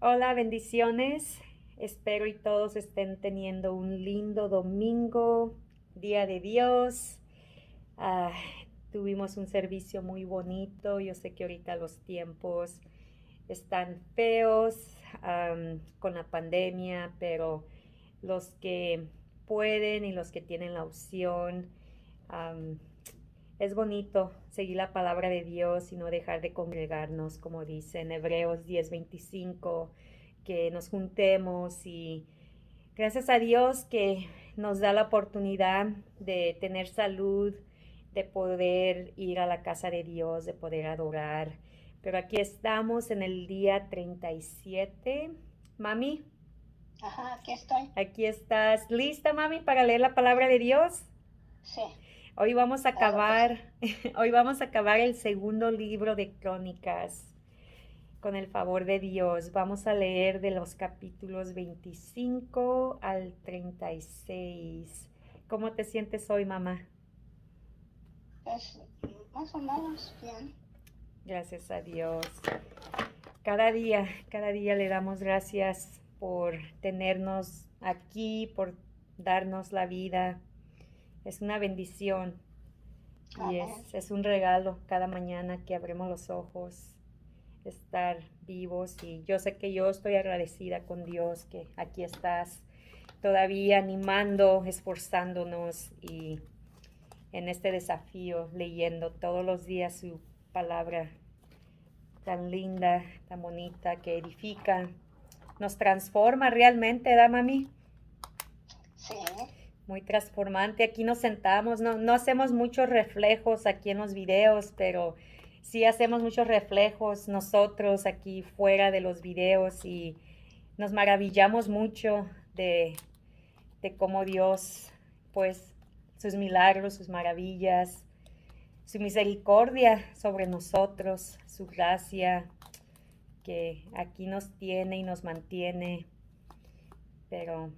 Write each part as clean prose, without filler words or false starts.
Hola, bendiciones. Espero y todos estén teniendo un lindo domingo, Día de Dios. Ah, Tuvimos un servicio muy bonito. Yo sé que ahorita los tiempos están feos con la pandemia, pero los que pueden y los que tienen la opción, am, es bonito seguir la palabra de Dios y no dejar de congregarnos, como dice en Hebreos 10:25, que nos juntemos y gracias a Dios que nos da la oportunidad de tener salud, de poder ir a la casa de Dios, de poder adorar. Pero aquí estamos en el día 37. Mami, Ajá, aquí estoy. aquí estás. ¿Lista, mami, para leer la palabra de Dios? Sí, Hoy vamos a claro que sí. acabar, hoy vamos a acabar el segundo libro de Crónicas. Con el favor de Dios, vamos a leer de los capítulos 25 al 36. ¿Cómo te sientes hoy, mamá? Pues más o menos bien. Gracias a Dios. Cada día le damos gracias por tenernos aquí, por darnos la vida. Es una bendición y Amén. es un regalo cada mañana que abrimos los ojos, estar vivos. Y yo sé que yo estoy agradecida con Dios que aquí estás todavía animando, esforzándonos y en este desafío, leyendo todos los días su palabra tan linda, tan bonita, que edifica, nos transforma realmente, ¿da, mami? Sí, Muy transformante. Aquí nos sentamos, no hacemos muchos reflejos aquí en los videos, pero sí hacemos muchos reflejos nosotros aquí fuera de los videos y nos maravillamos mucho de cómo Dios, pues, sus milagros, sus maravillas, su misericordia sobre nosotros, su gracia que aquí nos tiene y nos mantiene. Pero,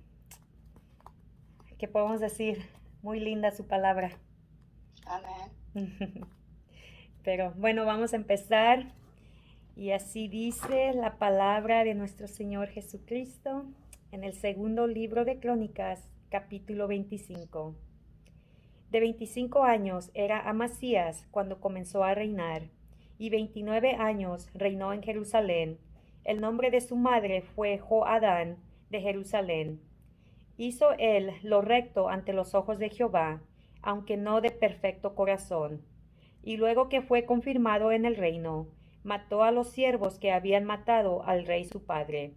¿qué podemos decir? Muy linda su palabra. amén. Pero bueno, vamos a empezar. Y así dice la palabra de nuestro Señor Jesucristo en el segundo libro de Crónicas, capítulo 25. De 25 años era Amasías cuando comenzó a reinar, y 29 años reinó en Jerusalén. El nombre de su madre fue Joadán de Jerusalén. Hizo él lo recto ante los ojos de Jehová, aunque no de perfecto corazón. Y luego que fue confirmado en el reino, mató a los siervos que habían matado al rey su padre.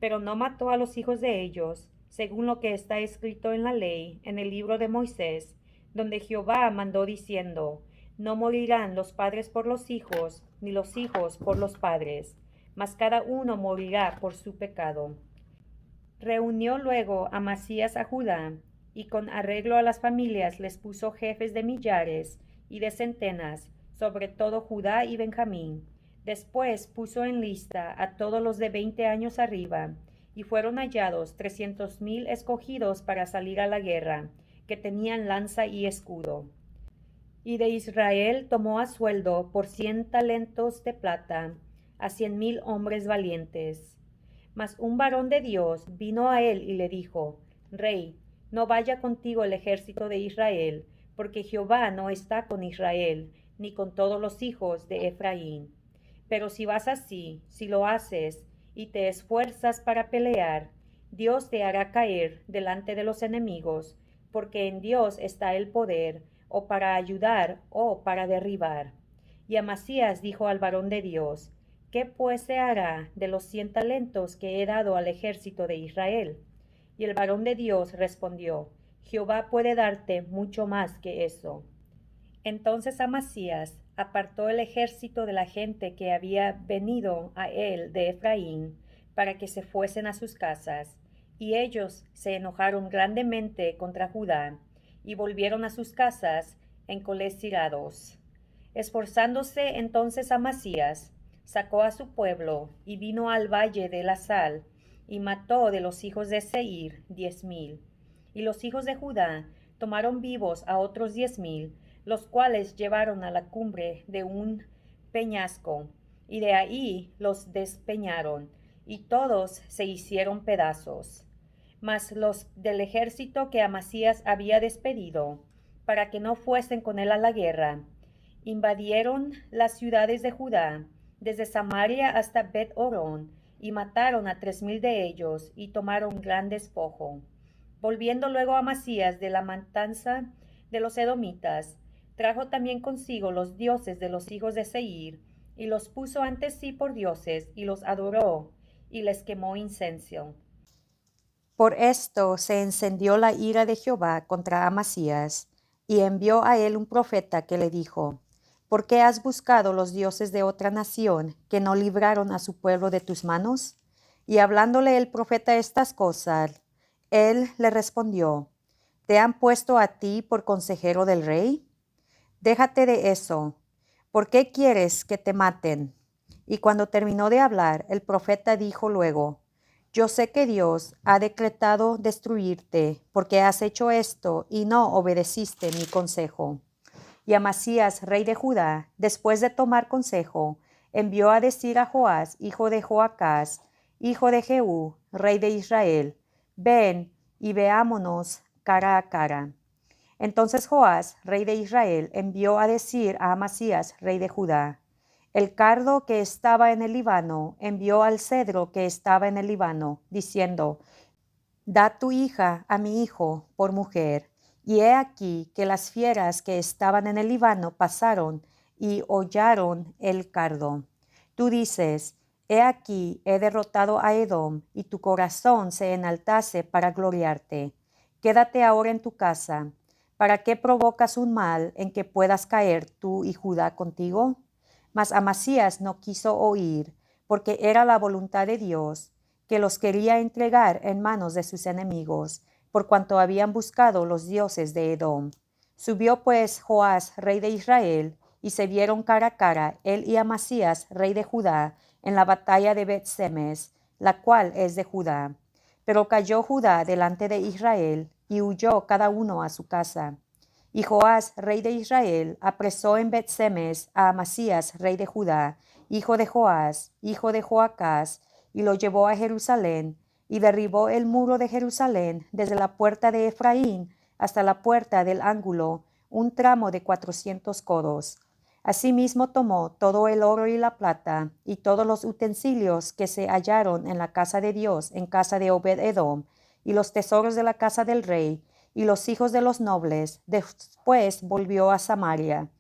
Pero no mató a los hijos de ellos, según lo que está escrito en la ley, en el libro de Moisés, donde Jehová mandó diciendo, no morirán los padres por los hijos, ni los hijos por los padres, mas cada uno morirá por su pecado. Reunió luego Amasías a Judá, y con arreglo a las familias les puso jefes de millares y de centenas, sobre todo Judá y Benjamín. Después puso en lista a todos los de 20 años arriba, y fueron hallados 300,000 escogidos para salir a la guerra, que tenían lanza y escudo. Y de Israel tomó a sueldo por 100 talentos de plata a 100,000 hombres valientes. Mas un varón de Dios vino a él y le dijo, Rey, no vaya contigo el ejército de Israel, porque Jehová no está con Israel, ni con todos los hijos de Efraín. Pero si vas así, si lo haces, y te esfuerzas para pelear, Dios te hará caer delante de los enemigos, porque en Dios está el poder, o para ayudar, o para derribar. Y Amasías dijo al varón de Dios, ¿qué pues se hará de los 100 talentos que he dado al ejército de Israel? Y el varón de Dios respondió, Jehová puede darte mucho más que eso. Entonces Amasías apartó el ejército de la gente que había venido a él de Efraín, para que se fuesen a sus casas, y ellos se enojaron grandemente contra Judá, y volvieron a sus casas encolerizados. Esforzándose entonces Amasías, sacó a su pueblo, y vino al valle de la Sal, y mató de los hijos de Seir 10,000. Y los hijos de Judá tomaron vivos a otros 10,000, los cuales llevaron a la cumbre de un peñasco, y de ahí los despeñaron, y todos se hicieron pedazos. Mas los del ejército que Amasías había despedido, para que no fuesen con él a la guerra, invadieron las ciudades de Judá, desde Samaria hasta Bet-Horón, y mataron a 3,000 de ellos, y tomaron gran despojo. Volviendo luego Amasías de la matanza de los edomitas, trajo también consigo los dioses de los hijos de Seir, y los puso ante sí por dioses, y los adoró, y les quemó incienso. Por esto se encendió la ira de Jehová contra Amasías, y envió a él un profeta que le dijo: ¿Por qué has buscado los dioses de otra nación que no libraron a su pueblo de tus manos? Y hablándole el profeta estas cosas, él le respondió: ¿Te han puesto a ti por consejero del rey? Déjate de eso. ¿Por qué quieres que te maten? Y cuando terminó de hablar, el profeta dijo luego: Yo sé que Dios ha decretado destruirte, porque has hecho esto y no obedeciste mi consejo. Y Amasías, rey de Judá, después de tomar consejo, envió a decir a Joás, hijo de Joacás, hijo de Jehú, rey de Israel: Ven y veámonos cara a cara. Entonces Joás, rey de Israel, envió a decir a Amasías, rey de Judá: El cardo que estaba en el Líbano envió al cedro que estaba en el Líbano, diciendo: Da tu hija a mi hijo por mujer. Y he aquí que las fieras que estaban en el Líbano pasaron y hollaron el cardo. Tú dices: He aquí he derrotado a Edom, y tu corazón se enaltase para gloriarte. Quédate ahora en tu casa. ¿Para qué provocas un mal en que puedas caer tú y Judá contigo? Mas Amasías no quiso oír, porque era la voluntad de Dios, que los quería entregar en manos de sus enemigos, por cuanto habían buscado los dioses de Edom. Subió pues Joás, rey de Israel, y se vieron cara a cara, él y Amasías, rey de Judá, en la batalla de Bet-Semes, la cual es de Judá. Pero cayó Judá delante de Israel, y huyó cada uno a su casa. Y Joás, rey de Israel, apresó en Bet-Semes a Amasías, rey de Judá, hijo de Joás, hijo de Joacás, y lo llevó a Jerusalén, y derribó el muro de Jerusalén desde la puerta de Efraín hasta la puerta del ángulo, un tramo de 400 codos. Asimismo tomó todo el oro y la plata, y todos los utensilios que se hallaron en la casa de Dios, en casa de Obed-Edom, y los tesoros de la casa del rey, y los hijos de los nobles. Después volvió a Samaria.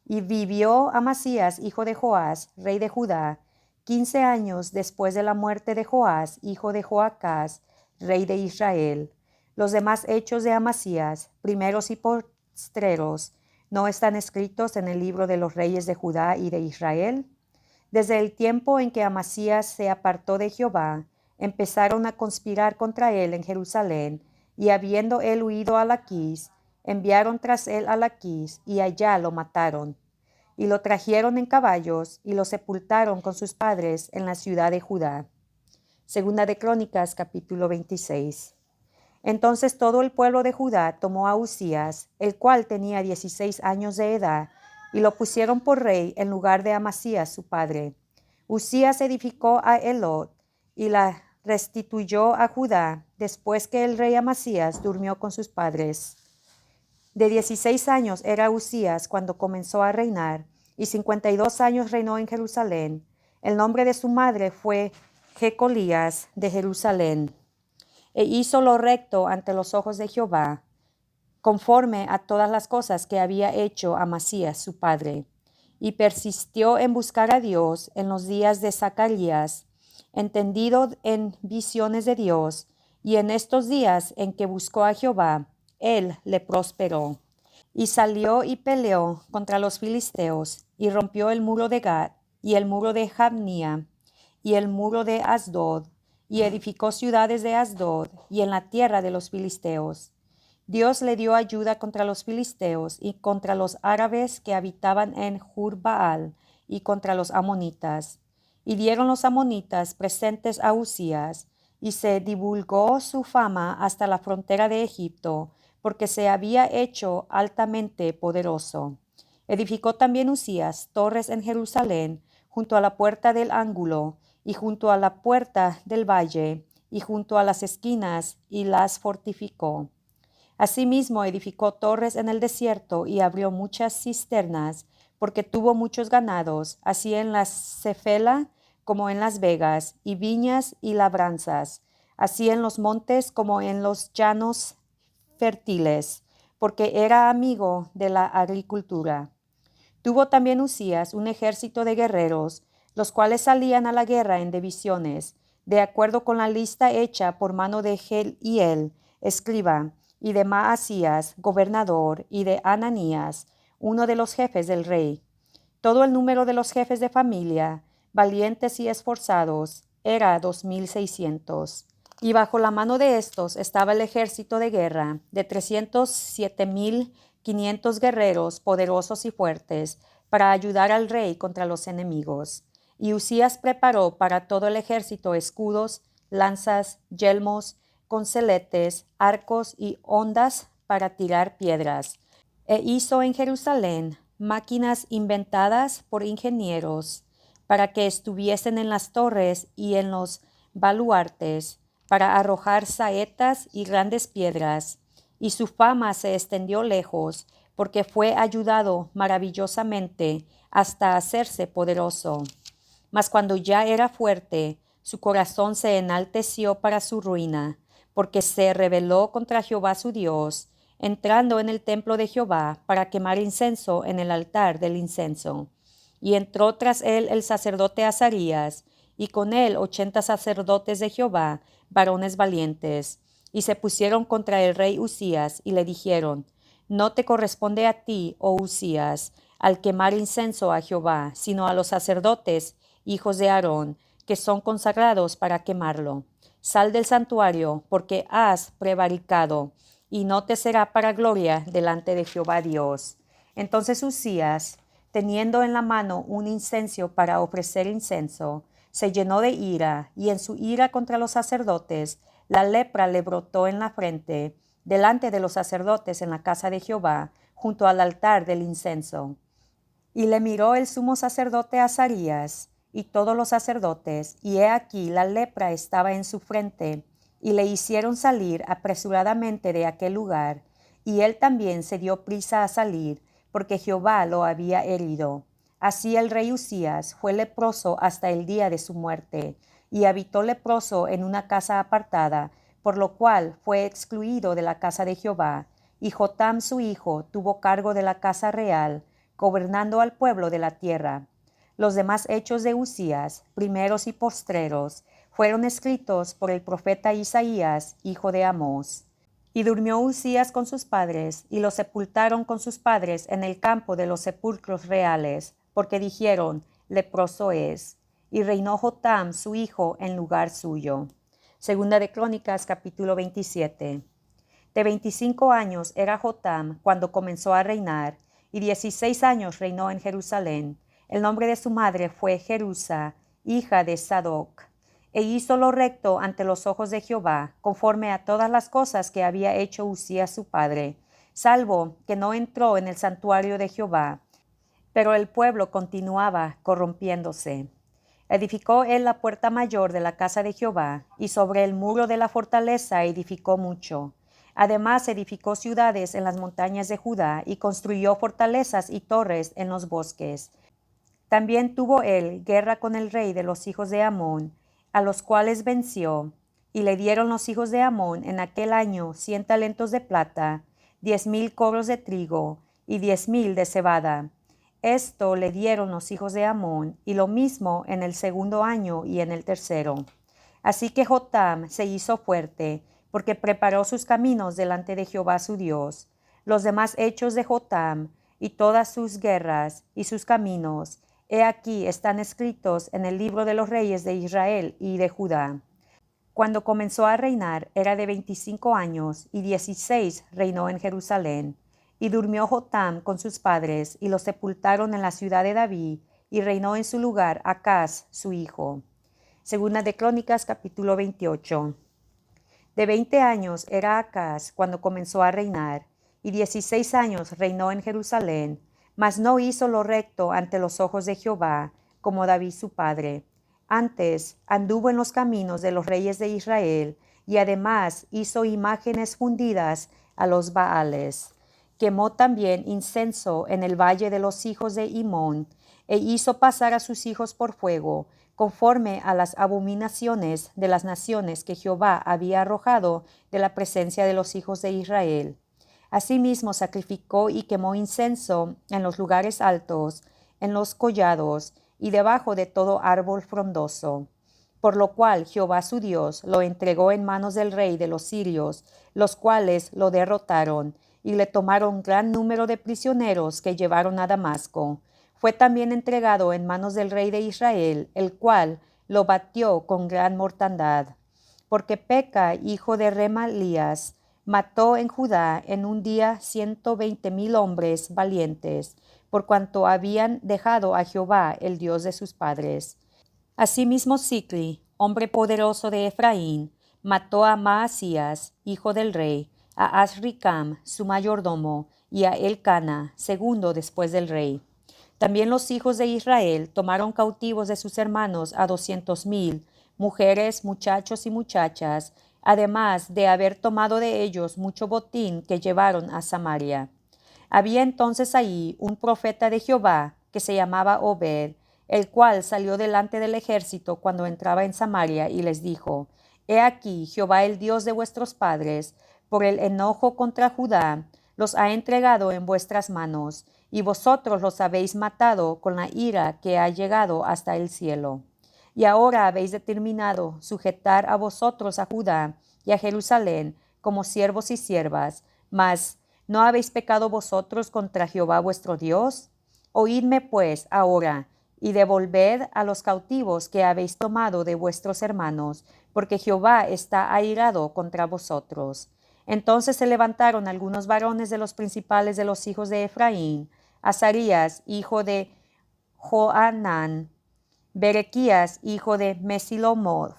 Y vivió Amasías, hijo de Joás, rey de Judá, 15 años después de la muerte de Joás, hijo de Joacás, rey de Israel. Los demás hechos de Amasías, primeros y postreros, ¿no están escritos en el libro de los reyes de Judá y de Israel? Desde el tiempo en que Amasías se apartó de Jehová, empezaron a conspirar contra él en Jerusalén, y habiendo él huido a Laquis, enviaron tras él a Laquis, y allá lo mataron. Y lo trajeron en caballos, y lo sepultaron con sus padres en la ciudad de Judá. Segunda de Crónicas, capítulo 26. Entonces todo el pueblo de Judá tomó a Usías, el cual tenía 16 años de edad, y lo pusieron por rey en lugar de Amasías su padre. Usías edificó a Elot, y la restituyó a Judá, después que el rey Amasías durmió con sus padres. De 16 años era Usías cuando comenzó a reinar, y 52 años reinó en Jerusalén. El nombre de su madre fue Jecolías de Jerusalén. E hizo lo recto ante los ojos de Jehová, conforme a todas las cosas que había hecho Amasías su padre. Y persistió en buscar a Dios en los días de Zacarías, entendido en visiones de Dios, y en estos días en que buscó a Jehová, él le prosperó. Y salió y peleó contra los filisteos, y rompió el muro de Gat, y el muro de Jabnia, y el muro de Asdod, y edificó ciudades de Asdod, y en la tierra de los filisteos. Dios le dio ayuda contra los filisteos, y contra los árabes que habitaban en Jurbaal, y contra los amonitas. Y dieron los amonitas presentes a Usías, y se divulgó su fama hasta la frontera de Egipto, porque se había hecho altamente poderoso. Edificó también Usías torres en Jerusalén, junto a la puerta del ángulo, y junto a la puerta del valle, y junto a las esquinas, y las fortificó. Asimismo edificó torres en el desierto y abrió muchas cisternas, porque tuvo muchos ganados, así en la Cefela como en las vegas, y viñas y labranzas, así en los montes como en los llanos fértiles, porque era amigo de la agricultura. Tuvo también Usías un ejército de guerreros, los cuales salían a la guerra en divisiones, de acuerdo con la lista hecha por mano de Geliel, escriba, y de Maasías, gobernador, y de Ananías, uno de los jefes del rey. Todo el número de los jefes de familia, valientes y esforzados, era 2600. Y bajo la mano de estos estaba el ejército de guerra de 307,500 guerreros poderosos y fuertes para ayudar al rey contra los enemigos. Y Usías preparó para todo el ejército escudos, lanzas, yelmos, conceletes, arcos y hondas para tirar piedras. E hizo en Jerusalén máquinas inventadas por ingenieros para que estuviesen en las torres y en los baluartes, para arrojar saetas y grandes piedras, y su fama se extendió lejos, porque fue ayudado maravillosamente hasta hacerse poderoso. Mas cuando ya era fuerte, su corazón se enalteció para su ruina, porque se rebeló contra Jehová su Dios, entrando en el templo de Jehová para quemar incienso en el altar del incienso. Y entró tras él el sacerdote Azarías, y con él 80 sacerdotes de Jehová, varones valientes, y se pusieron contra el rey Usías, y le dijeron, no te corresponde a ti, oh Usías, al quemar incienso a Jehová, sino a los sacerdotes, hijos de Aarón, que son consagrados para quemarlo. Sal del santuario, porque has prevaricado, y no te será para gloria delante de Jehová Dios. Entonces Usías, teniendo en la mano un incienso para ofrecer incienso, se llenó de ira, y en su ira contra los sacerdotes, la lepra le brotó en la frente, delante de los sacerdotes en la casa de Jehová, junto al altar del incienso. Y le miró el sumo sacerdote Azarías, y todos los sacerdotes, y he aquí la lepra estaba en su frente, y le hicieron salir apresuradamente de aquel lugar, y él también se dio prisa a salir, porque Jehová lo había herido. Así el rey Usías fue leproso hasta el día de su muerte, y habitó leproso en una casa apartada, por lo cual fue excluido de la casa de Jehová, y Jotam su hijo tuvo cargo de la casa real, gobernando al pueblo de la tierra. Los demás hechos de Usías, primeros y postreros, fueron escritos por el profeta Isaías, hijo de Amós. Y durmió Usías con sus padres, y lo sepultaron con sus padres en el campo de los sepulcros reales, porque dijeron, leproso es. Y reinó Jotam, su hijo, en lugar suyo. Segunda de Crónicas, capítulo 27. De 25 años era Jotam cuando comenzó a reinar, y 16 años reinó en Jerusalén. El nombre de su madre fue Jerusa, hija de Sadoc. E hizo lo recto ante los ojos de Jehová, conforme a todas las cosas que había hecho Usías su padre, salvo que no entró en el santuario de Jehová. Pero el pueblo continuaba corrompiéndose. Edificó él la puerta mayor de la casa de Jehová, y sobre el muro de la fortaleza edificó mucho. Además edificó ciudades en las montañas de Judá, y construyó fortalezas y torres en los bosques. También tuvo él guerra con el rey de los hijos de Amón, a los cuales venció, y le dieron los hijos de Amón en aquel año 100 talentos de plata, 10,000 cobros de trigo, y 10,000 de cebada. Esto le dieron los hijos de Amón, y lo mismo en el segundo año y en el tercero. Así que Jotam se hizo fuerte, porque preparó sus caminos delante de Jehová su Dios. Los demás hechos de Jotam, y todas sus guerras, y sus caminos, he aquí están escritos en el libro de los reyes de Israel y de Judá. Cuando comenzó a reinar era de 25 años, y 16 reinó en Jerusalén. Y durmió Jotam con sus padres, y los sepultaron en la ciudad de David, y reinó en su lugar Acaz, su hijo. Segunda de Crónicas, capítulo 28. De 20 años era Acaz cuando comenzó a reinar, y 16 años reinó en Jerusalén, mas no hizo lo recto ante los ojos de Jehová, como David su padre. Antes anduvo en los caminos de los reyes de Israel, y además hizo imágenes fundidas a los Baales. Quemó también incienso en el valle de los hijos de Himón, e hizo pasar a sus hijos por fuego, conforme a las abominaciones de las naciones que Jehová había arrojado de la presencia de los hijos de Israel. Asimismo sacrificó y quemó incienso en los lugares altos, en los collados, y debajo de todo árbol frondoso. Por lo cual Jehová su Dios lo entregó en manos del rey de los sirios, los cuales lo derrotaron, y le tomaron gran número de prisioneros que llevaron a Damasco. Fue también entregado en manos del rey de Israel, el cual lo batió con gran mortandad. Porque Peca, hijo de Remalías, mató en Judá en un día 120,000 hombres valientes, por cuanto habían dejado a Jehová, el Dios de sus padres. Asimismo Sicri, hombre poderoso de Efraín, mató a Maasías, hijo del rey, a Azricam, su mayordomo, y a Elcana, segundo después del rey. También los hijos de Israel tomaron cautivos de sus hermanos a 200,000, mujeres, muchachos y muchachas, además de haber tomado de ellos mucho botín que llevaron a Samaria. Había entonces ahí un profeta de Jehová que se llamaba Obed, el cual salió delante del ejército cuando entraba en Samaria y les dijo: He aquí Jehová el Dios de vuestros padres, por el enojo contra Judá, los ha entregado en vuestras manos, y vosotros los habéis matado con la ira que ha llegado hasta el cielo. Y ahora habéis determinado sujetar a vosotros a Judá y a Jerusalén como siervos y siervas, mas ¿no habéis pecado vosotros contra Jehová vuestro Dios? Oídme pues ahora, y devolved a los cautivos que habéis tomado de vuestros hermanos, porque Jehová está airado contra vosotros. Entonces se levantaron algunos varones de los principales de los hijos de Efraín, Azarías, hijo de Joanán, Berequías, hijo de Mesilomoth,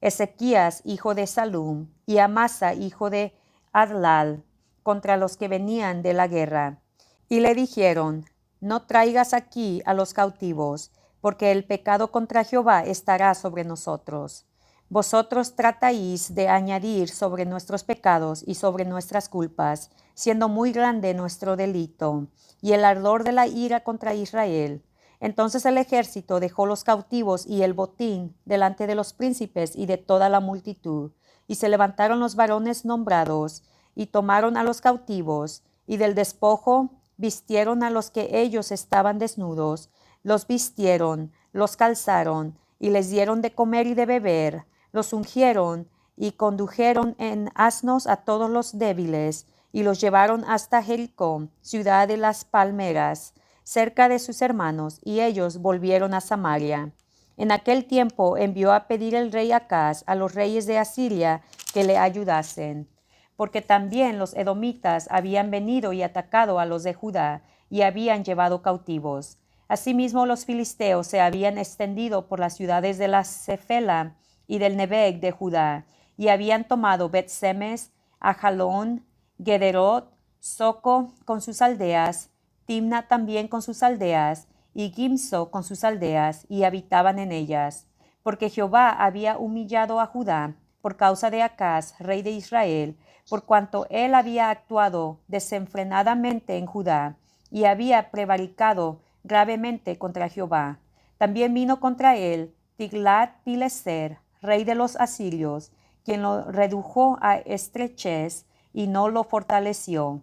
Ezequías, hijo de Salum, y Amasa, hijo de Adlal, contra los que venían de la guerra. Y le dijeron: No traigas aquí a los cautivos, porque el pecado contra Jehová estará sobre nosotros. Vosotros tratáis de añadir sobre nuestros pecados y sobre nuestras culpas, siendo muy grande nuestro delito, y el ardor de la ira contra Israel. Entonces el ejército dejó los cautivos y el botín delante de los príncipes y de toda la multitud, y se levantaron los varones nombrados, y tomaron a los cautivos, y del despojo vistieron a los que ellos estaban desnudos, los vistieron, los calzaron, y les dieron de comer y de beber, los ungieron, y condujeron en asnos a todos los débiles, y los llevaron hasta Jericó, ciudad de las palmeras, cerca de sus hermanos, y ellos volvieron a Samaria. En aquel tiempo envió a pedir el rey Acaz a los reyes de Asiria que le ayudasen, porque también los edomitas habían venido y atacado a los de Judá, y habían llevado cautivos. Asimismo los filisteos se habían extendido por las ciudades de la Cefela y del Nebeg de Judá, y habían tomado Bet-Semes, Ajalón, Gederot, Soco con sus aldeas, Timna también con sus aldeas, y Gimso con sus aldeas, y habitaban en ellas. Porque Jehová había humillado a Judá por causa de Acaz, rey de Israel, por cuanto él había actuado desenfrenadamente en Judá, y había prevaricado gravemente contra Jehová. También vino contra él Tiglat-Pileser, rey de los asirios, quien lo redujo a estrechez y no lo fortaleció.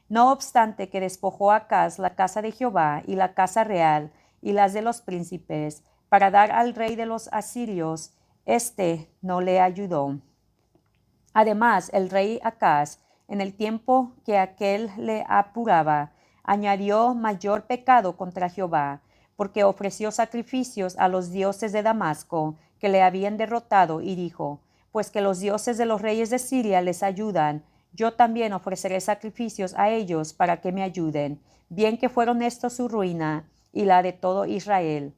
No obstante que despojó Acaz la casa de Jehová y la casa real y las de los príncipes, para dar al rey de los asirios, éste no le ayudó. Además, el rey Acaz, en el tiempo que aquél le apuraba, añadió mayor pecado contra Jehová, porque ofreció sacrificios a los dioses de Damasco, que le habían derrotado, y dijo: Pues que los dioses de los reyes de Siria les ayudan, yo también ofreceré sacrificios a ellos para que me ayuden, bien que fueron estos su ruina y la de todo Israel.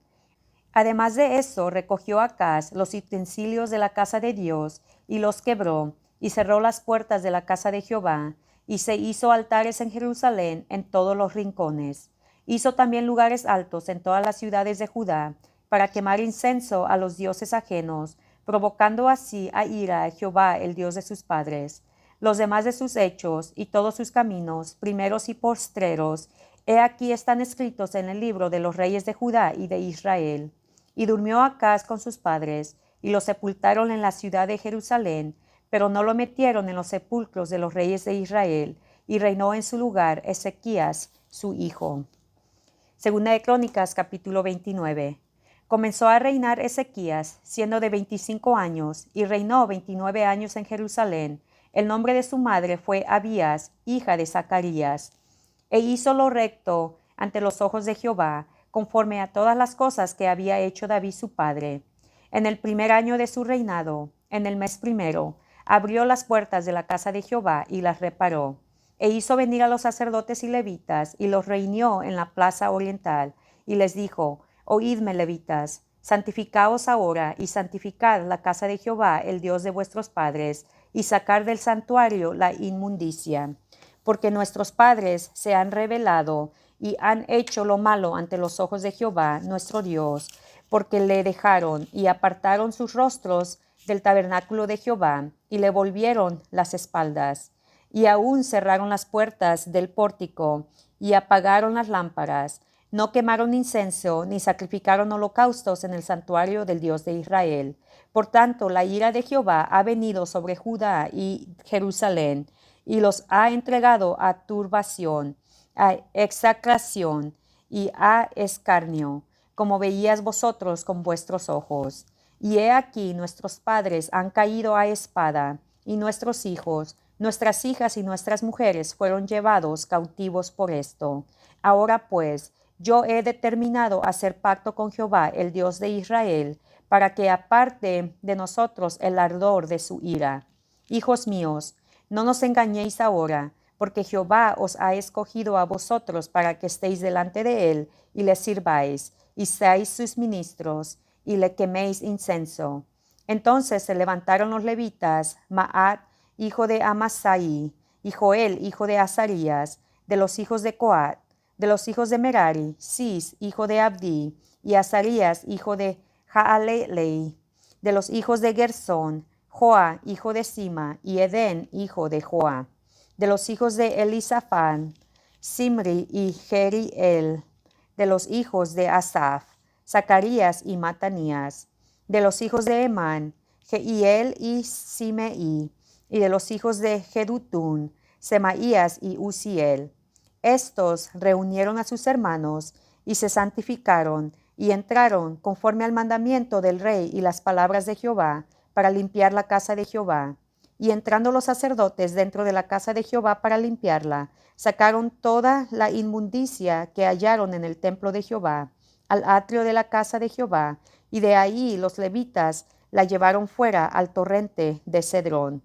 Además de eso, recogió Acaz los utensilios de la casa de Dios, y los quebró, y cerró las puertas de la casa de Jehová, y se hizo altares en Jerusalén en todos los rincones. Hizo también lugares altos en todas las ciudades de Judá, para quemar incienso a los dioses ajenos, provocando así a ira a Jehová, el Dios de sus padres. Los demás de sus hechos y todos sus caminos, primeros y postreros, he aquí están escritos en el libro de los reyes de Judá y de Israel. Y durmió Acaz con sus padres, y lo sepultaron en la ciudad de Jerusalén, pero no lo metieron en los sepulcros de los reyes de Israel, y reinó en su lugar Ezequías, su hijo. Segunda de Crónicas, capítulo 29. Comenzó a reinar Ezequías, siendo de 25 años, y reinó 29 años en Jerusalén. El nombre de su madre fue Abías, hija de Zacarías. E hizo lo recto ante los ojos de Jehová, conforme a todas las cosas que había hecho David su padre. En el primer año de su reinado, en el mes primero, abrió las puertas de la casa de Jehová y las reparó. E hizo venir a los sacerdotes y levitas, y los reunió en la plaza oriental, y les dijo: Oídme, levitas, santificaos ahora, y santificad la casa de Jehová, el Dios de vuestros padres, y sacar del santuario la inmundicia. Porque nuestros padres se han rebelado, y han hecho lo malo ante los ojos de Jehová, nuestro Dios, porque le dejaron, y apartaron sus rostros del tabernáculo de Jehová, y le volvieron las espaldas. Y aún cerraron las puertas del pórtico, y apagaron las lámparas. No quemaron incienso, ni sacrificaron holocaustos en el santuario del Dios de Israel. Por tanto, la ira de Jehová ha venido sobre Judá y Jerusalén, y los ha entregado a turbación, a execración y a escarnio, como veíais vosotros con vuestros ojos. Y he aquí nuestros padres han caído a espada, y nuestros hijos, nuestras hijas y nuestras mujeres fueron llevados cautivos por esto. Ahora pues, yo he determinado hacer pacto con Jehová, el Dios de Israel, para que aparte de nosotros el ardor de su ira. Hijos míos, no nos engañéis ahora, porque Jehová os ha escogido a vosotros para que estéis delante de él y le sirváis, y seáis sus ministros, y le queméis incienso. Entonces se levantaron los levitas, Maat, hijo de Amasai, y Joel, hijo de Azarías, de los hijos de Coat, de los hijos de Merari, Cis, hijo de Abdi, y Azarías, hijo de Jaalelei, de los hijos de Gersón, Joa, hijo de Sima, y Edén, hijo de Joa, de los hijos de Elisafán, Simri y Jeriel, de los hijos de Asaf, Zacarías y Matanías, de los hijos de Emán, Jehiel y Simei, y de los hijos de Jedutún, Semaías y Uziel. Estos reunieron a sus hermanos y se santificaron y entraron conforme al mandamiento del rey y las palabras de Jehová para limpiar la casa de Jehová. Y entrando los sacerdotes dentro de la casa de Jehová para limpiarla, sacaron toda la inmundicia que hallaron en el templo de Jehová, al atrio de la casa de Jehová, y de ahí los levitas la llevaron fuera al torrente de Cedrón.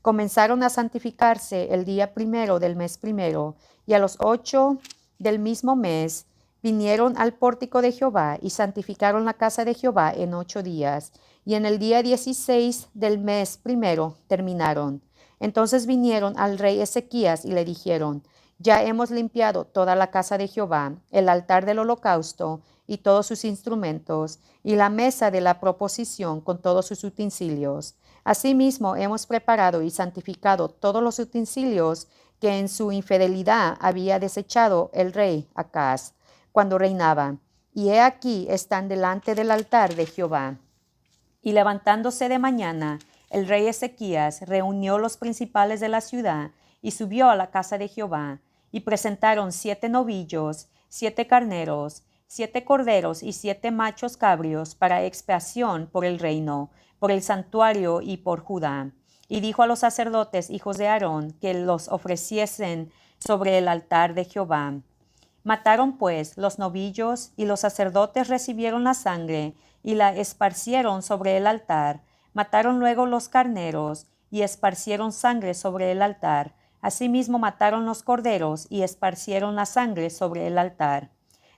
Comenzaron a santificarse el día primero del mes primero, y a los 8 del mismo mes vinieron al pórtico de Jehová y santificaron la casa de Jehová en 8 días, y en el día 16 del mes primero terminaron. Entonces vinieron al rey Ezequías y le dijeron: Ya hemos limpiado toda la casa de Jehová, el altar del holocausto y todos sus instrumentos, y la mesa de la proposición con todos sus utensilios. Asimismo hemos preparado y santificado todos los utensilios que en su infidelidad había desechado el rey Acaz cuando reinaba, y he aquí están delante del altar de Jehová. Y levantándose de mañana, el rey Ezequías reunió los principales de la ciudad y subió a la casa de Jehová, y presentaron 7 novillos, 7 carneros, 7 corderos y 7 machos cabrios para expiación por el reino, por el santuario y por Judá. Y dijo a los sacerdotes, hijos de Aarón, que los ofreciesen sobre el altar de Jehová. Mataron pues los novillos, y los sacerdotes recibieron la sangre y la esparcieron sobre el altar. Mataron luego los carneros y esparcieron sangre sobre el altar. Asimismo mataron los corderos y esparcieron la sangre sobre el altar.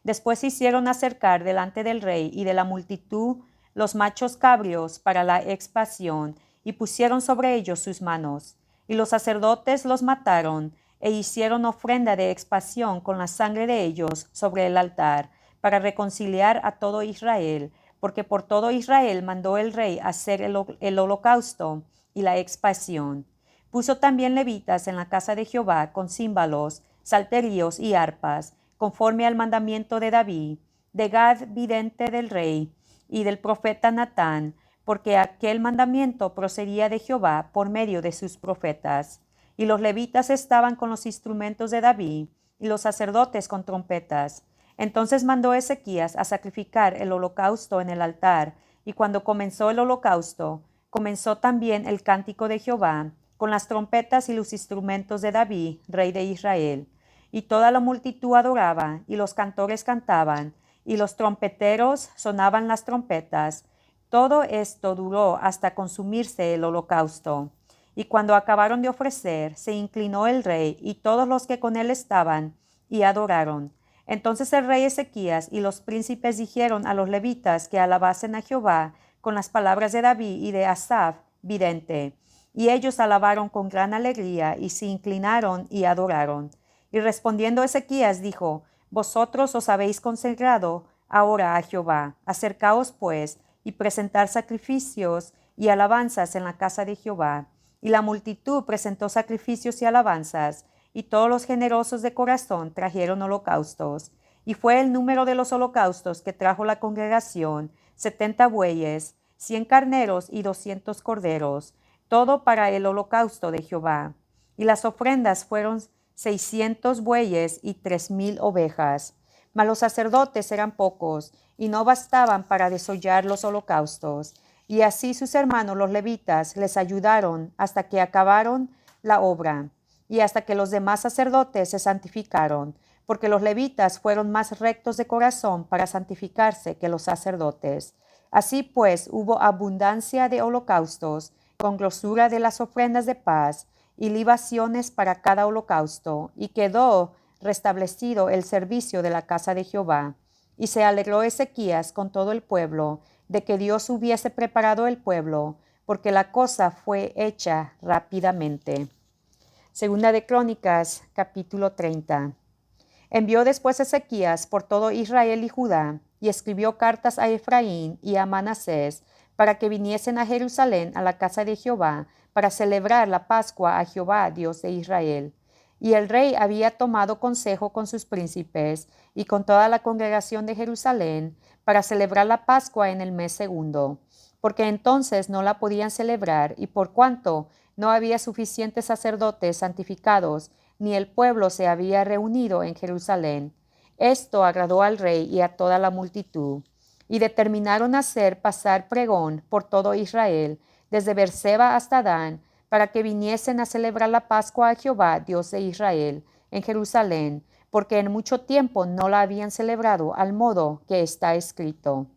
Después hicieron acercar delante del rey y de la multitud los machos cabrios para la expiación, y pusieron sobre ellos sus manos. Y los sacerdotes los mataron, e hicieron ofrenda de expiación con la sangre de ellos sobre el altar, para reconciliar a todo Israel, porque por todo Israel mandó el rey hacer el holocausto y la expiación. Puso también levitas en la casa de Jehová con címbalos, salterios y arpas, conforme al mandamiento de David, de Gad vidente del rey, y del profeta Natán, porque aquel mandamiento procedía de Jehová por medio de sus profetas. Y los levitas estaban con los instrumentos de David, y los sacerdotes con trompetas. Entonces mandó Ezequías a sacrificar el holocausto en el altar, y cuando comenzó el holocausto, comenzó también el cántico de Jehová, con las trompetas y los instrumentos de David, rey de Israel. Y toda la multitud adoraba, y los cantores cantaban, y los trompeteros sonaban las trompetas. Todo esto duró hasta consumirse el holocausto. Y cuando acabaron de ofrecer, se inclinó el rey y todos los que con él estaban, y adoraron. Entonces el rey Ezequías y los príncipes dijeron a los levitas que alabasen a Jehová con las palabras de David y de Asaf, vidente. Y ellos alabaron con gran alegría y se inclinaron y adoraron. Y respondiendo Ezequías dijo: Vosotros os habéis consagrado ahora a Jehová. Acercaos pues y presentar sacrificios y alabanzas en la casa de Jehová. Y la multitud presentó sacrificios y alabanzas, y todos los generosos de corazón trajeron holocaustos. Y fue el número de los holocaustos que trajo la congregación 70 bueyes, 100 carneros y 200 corderos, todo para el holocausto de Jehová. Y las ofrendas fueron 600 bueyes y 3000 ovejas. Mas los sacerdotes eran pocos, y no bastaban para desollar los holocaustos. Y así sus hermanos los levitas les ayudaron hasta que acabaron la obra, y hasta que los demás sacerdotes se santificaron, porque los levitas fueron más rectos de corazón para santificarse que los sacerdotes. Así pues hubo abundancia de holocaustos, con grosura de las ofrendas de paz, y libaciones para cada holocausto, y quedó restablecido el servicio de la casa de Jehová. Y se alegró Ezequías con todo el pueblo, de que Dios hubiese preparado el pueblo, porque la cosa fue hecha rápidamente. Segunda de Crónicas, capítulo 30. Envió después Ezequías por todo Israel y Judá, y escribió cartas a Efraín y a Manasés, para que viniesen a Jerusalén a la casa de Jehová, para celebrar la Pascua a Jehová, Dios de Israel. Y el rey había tomado consejo con sus príncipes y con toda la congregación de Jerusalén, para celebrar la Pascua en el mes segundo, porque entonces no la podían celebrar, y por cuanto no había suficientes sacerdotes santificados, ni el pueblo se había reunido en Jerusalén. Esto agradó al rey y a toda la multitud. Y determinaron hacer pasar pregón por todo Israel, desde Beerseba hasta Dan, para que viniesen a celebrar la Pascua a Jehová, Dios de Israel, en Jerusalén, porque en mucho tiempo no la habían celebrado al modo que está escrito.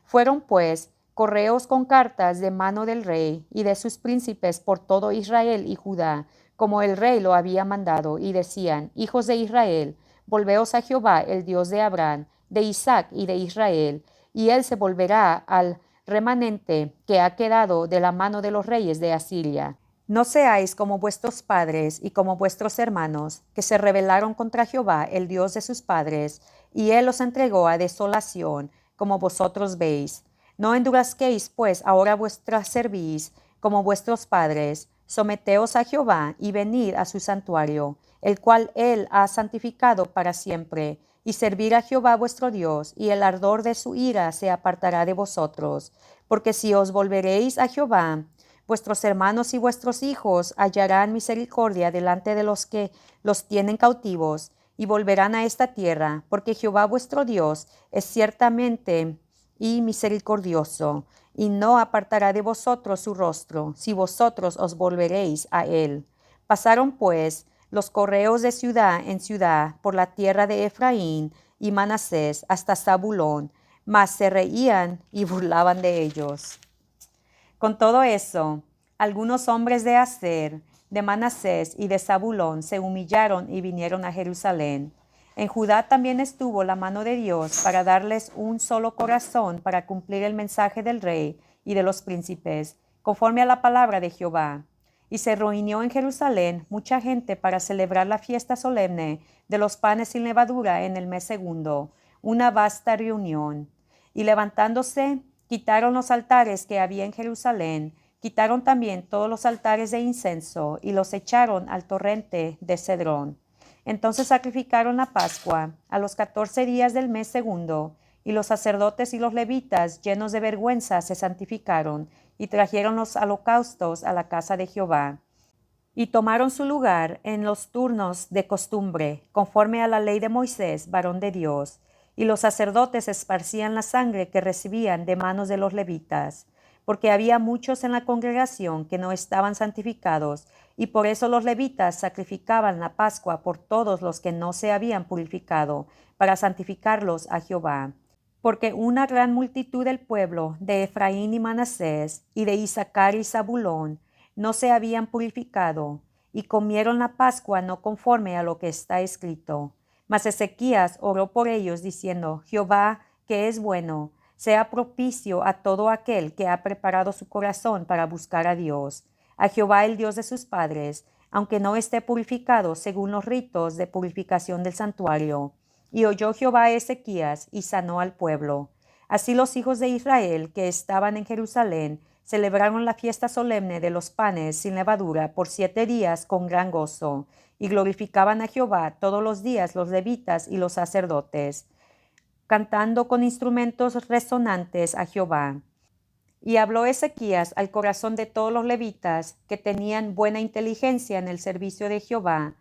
Fueron pues correos con cartas de mano del rey y de sus príncipes por todo Israel y Judá, como el rey lo había mandado, y decían: Hijos de Israel, volveos a Jehová, el Dios de Abraham, de Isaac y de Israel, y él se volverá al remanente que ha quedado de la mano de los reyes de Asiria. No seáis como vuestros padres y como vuestros hermanos, que se rebelaron contra Jehová, el Dios de sus padres, y él los entregó a desolación, como vosotros veis. No endurezcáis pues ahora vuestra cerviz, como vuestros padres. Someteos a Jehová y venid a su santuario, el cual él ha santificado para siempre, y servir a Jehová vuestro Dios, y el ardor de su ira se apartará de vosotros. Porque si os volveréis a Jehová, vuestros hermanos y vuestros hijos hallarán misericordia delante de los que los tienen cautivos, y volverán a esta tierra, porque Jehová vuestro Dios es ciertamente y misericordioso, y no apartará de vosotros su rostro, si vosotros os volveréis a él. Pasaron pues los correos de ciudad en ciudad por la tierra de Efraín y Manasés hasta Zabulón, mas se reían y burlaban de ellos. Con todo eso, algunos hombres de Aser, de Manasés y de Zabulón se humillaron y vinieron a Jerusalén. En Judá también estuvo la mano de Dios para darles un solo corazón para cumplir el mensaje del rey y de los príncipes, conforme a la palabra de Jehová. Y se reunió en Jerusalén mucha gente para celebrar la fiesta solemne de los panes sin levadura en el mes segundo, una vasta reunión. Y levantándose Quitaron los altares que había en Jerusalén, quitaron también todos los altares de incienso y los echaron al torrente de Cedrón. Entonces sacrificaron la Pascua a los 14 días del mes segundo, y los sacerdotes y los levitas, llenos de vergüenza, se santificaron y trajeron los holocaustos a la casa de Jehová. Y tomaron su lugar en los turnos de costumbre, conforme a la ley de Moisés, varón de Dios, y los sacerdotes esparcían la sangre que recibían de manos de los levitas, porque había muchos en la congregación que no estaban santificados, y por eso los levitas sacrificaban la Pascua por todos los que no se habían purificado, para santificarlos a Jehová. Porque una gran multitud del pueblo de Efraín y Manasés, y de Isaacar y Zabulón, no se habían purificado, y comieron la Pascua no conforme a lo que está escrito. Mas Ezequías oró por ellos, diciendo: Jehová, que es bueno, sea propicio a todo aquel que ha preparado su corazón para buscar a Dios, a Jehová el Dios de sus padres, aunque no esté purificado según los ritos de purificación del santuario. Y oyó Jehová a Ezequías, y sanó al pueblo. Así los hijos de Israel que estaban en Jerusalén celebraron la fiesta solemne de los panes sin levadura por 7 días con gran gozo, y glorificaban a Jehová todos los días los levitas y los sacerdotes, cantando con instrumentos resonantes a Jehová. Y habló Ezequías al corazón de todos los levitas, que tenían buena inteligencia en el servicio de Jehová,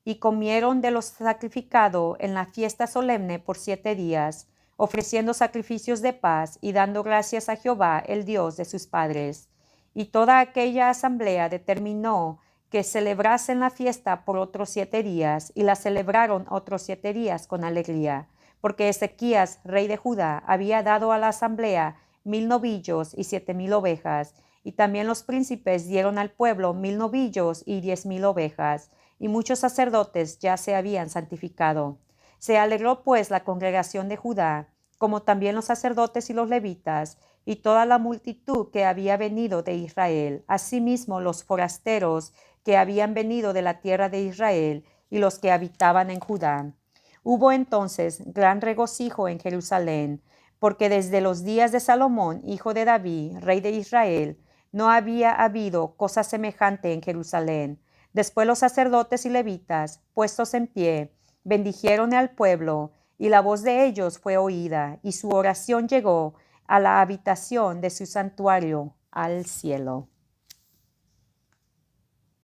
y comieron de lo sacrificado en la fiesta solemne por 7 días, ofreciendo sacrificios de paz y dando gracias a Jehová, el Dios de sus padres. Y toda aquella asamblea determinó que celebrasen la fiesta por otros 7 días, y la celebraron otros 7 días con alegría, porque Ezequías, rey de Judá, había dado a la asamblea 1000 novillos y 7000 ovejas, y también los príncipes dieron al pueblo 1000 novillos y 10,000 ovejas, y muchos sacerdotes ya se habían santificado. Se alegró pues la congregación de Judá, como también los sacerdotes y los levitas, y toda la multitud que había venido de Israel, asimismo los forasteros que habían venido de la tierra de Israel, y los que habitaban en Judá. Hubo entonces gran regocijo en Jerusalén, porque desde los días de Salomón, hijo de David, rey de Israel, no había habido cosa semejante en Jerusalén. Después los sacerdotes y levitas, puestos en pie, bendijeron al pueblo, y la voz de ellos fue oída, y su oración llegó a la habitación de su santuario, al cielo.